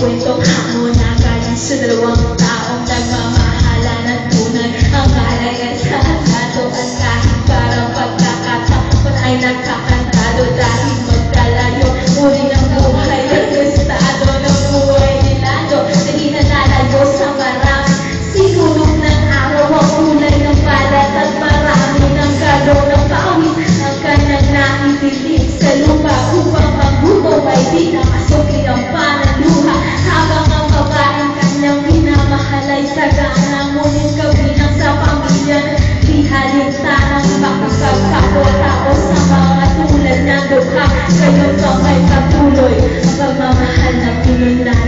kwento mo na galing sa dalawang taong nagmamahalan ng tunay. Ang kalayan sa asato at kahit parang pagkakataon ay nagkakantado dahil magkalayo. Uli ng buhay at estado ng buhay nilado na di nalalayo sa marami. Sinulog ng araw ang kulay ng balat at marami ng galaw ng pawis. Ang kanyang naipilit sa lupa upang magbuto ay di nakasukli ang panaluha. Habang ang babaeng kanyang minamahal ay sagana, ngunit kabilang sa pamilya di halintanang makakapagkapwa-tao sa mga tulad ng dukha. Kayo pa may patuloy ang pagmamahal na pinunla.